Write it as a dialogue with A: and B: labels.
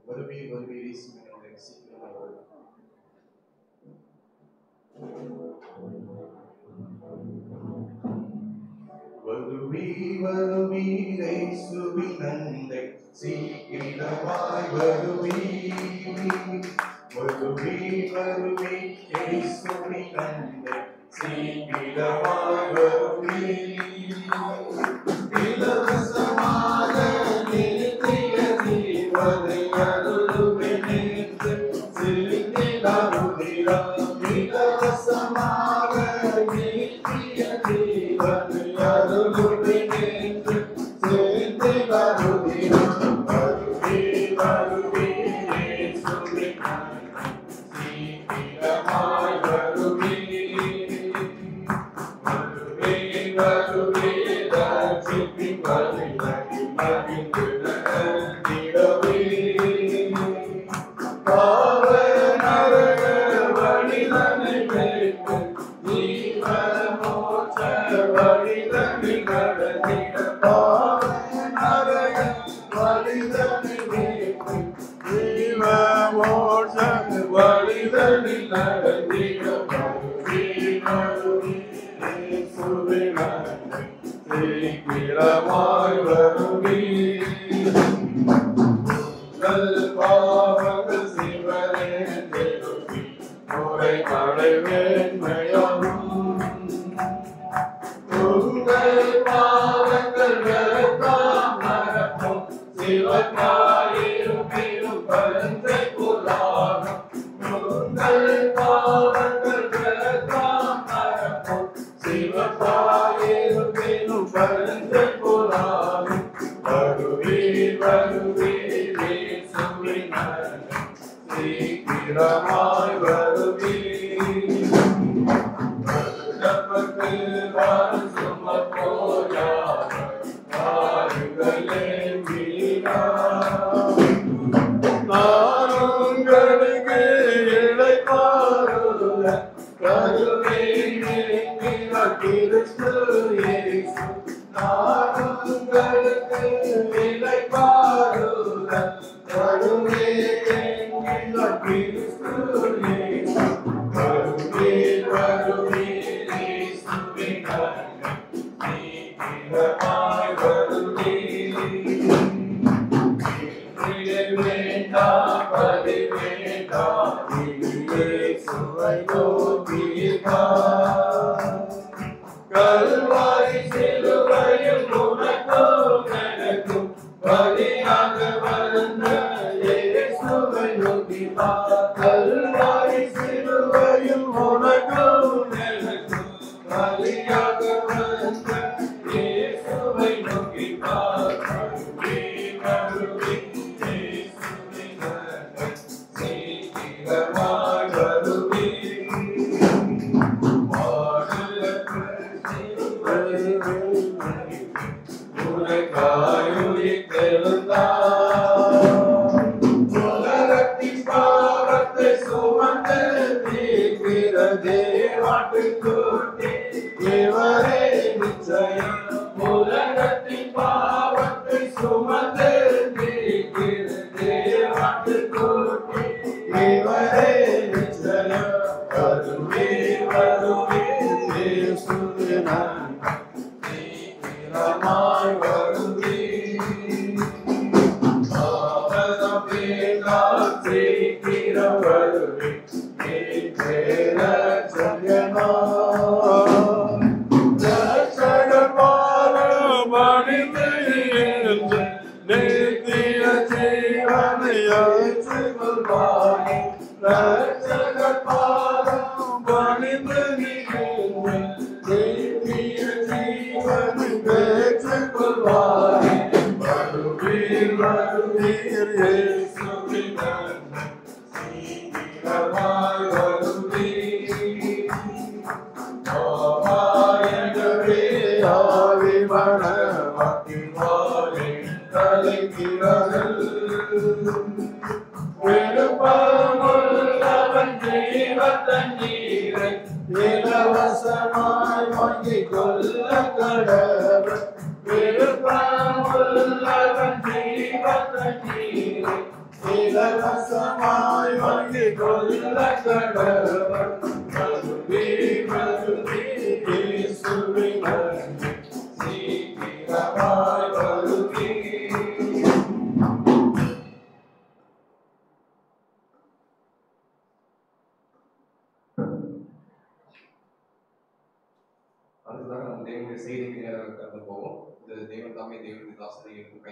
A: வருவே வருவே இயேசுவின் சீக்கிரமாக வரும். வருவே வருவே இயேசுவின் அண்டை சீக்கிரமாய் வருவே. வருவே வருவே இயேசுவின் அண்டை சீக்கிரமாய் வருவே. இலவசமாக நித்திய ஜீவனை அருளுமே நின்று சிந்திடாருதிரம். இலவசமாக நித்திய ஜீவனை அருளுமே நின்று சிந்திடாருதிரம். வருவே வருவே இயேசுவின் சீக்கிரமாய் வருவே. வருவே வருவே ரட்சிப்பின் வழியை அறிந்து நடந்திடவே. பாவ நரக வழிதனை வென்று ஜீவ மோட்ச வழிதனை நடந்திட. பாவ நரக வழிதனை வென்று ஜீவ மோட்ச வழிதனை நடந்திட. வருவே வருவே இயேசுவின் அண்டை சீக்கிரமாய் வருவே. உங்கள் பாவங்கள் சிவனே திருப்பி முறைகளை வேண்மையாகும். உங்கள் பாவங்கள் வெறுப்பாம் மறப்பும் சிவனாயிருப்பினும் பரந்தை புலாகும். உங்கள் பாவங்கள் வெறுப்பாம் மறப்பும் சிவனாயிருப்பினும் பரந்தை புலாகும். வருவே வருவே இயேசுவின் அண்டை சீக்கிரமாய் வருவே. வருடப்பட்டு வாரும் சுமப்போராக வாருங்களே மீனார். நான் உங்களுக்கு இளைப்பாறுதல் தருவே என்கிற கிறிஸ்து இயேசு. நான் உங்களுக்கு இளைப்பாறுதல் தருவே என்கிற கிறிஸ்து இயேசு. வருவே வருவே இயேசுவின் அண்டை சீக்கிரமாய் வருவே. வேண்டாம் பதி வேண்டாம் இயேசுவை நோக்கிப்பார். கல்வாரி சிலுவையில் உனக்கும் எனக்கும் பலியாக வந்த இயேசுவை நோக்கிப்பார். கல்வாரி சிலுவையில் உனக்கும் எனக்கும் பலியாக வந்த இயேசுவை நோக்கிப்பார். வருவே வருவே இயேசுவின் அண்டை சீக்கிரமாய் வருவே. உலகத்தின் பாவத்தை சுமந்து தீர்க்கிற தேவாட்டுக்குட்டி இவரே நிச்சயம். உலகத்தின் பாவத்தை சுமந்து தீர்க்கிற தேவாட்டுக்குட்டி இவரே நிச்சயம். வருவே வருவே இயேசுவின் அண்டை சீக்கிரமாய் வருவே. ஆவதம் வேண்டாம் சீக்கிரம் வருவே. ரட்சகர் பாதம் பணிந்து என்று நித்திய ஜீவனை ஏற்றுக்கொள்வாயே. ரட்சகர் பாதம் பணிந்து நின்று நித்திய ஜீவனை ஏற்றுக்கொள்வாயே. வருவீர் வருவீர் இயேசுவின் அண்டை சீக்கிரமாய் வருவீர். ஆமாயனவே ஆவி மணவாக்கில் வாழை தலைக்கிறார்கள். விருப்பமுள்ளவன் ஜீவத்தண்ணீரை இலவசமாய் வாங்கிக் கொள்ள கடவன். விருப்பமுள்ளவன் ஜீவத்தண்ணீரை இலவசமாய் வாங்கிக் கொள்ள கடவன். மதுவே மதுவே இயேசுவின் அன்பு சீக்கிரமாய் வருகே.
B: அடுத்ததாக நம்ம தேவனுடைய செய்திக்கு கடந்து போவோம். இது தேவன் தாமே தேவனுடைய தாசனை பயன்படுத்த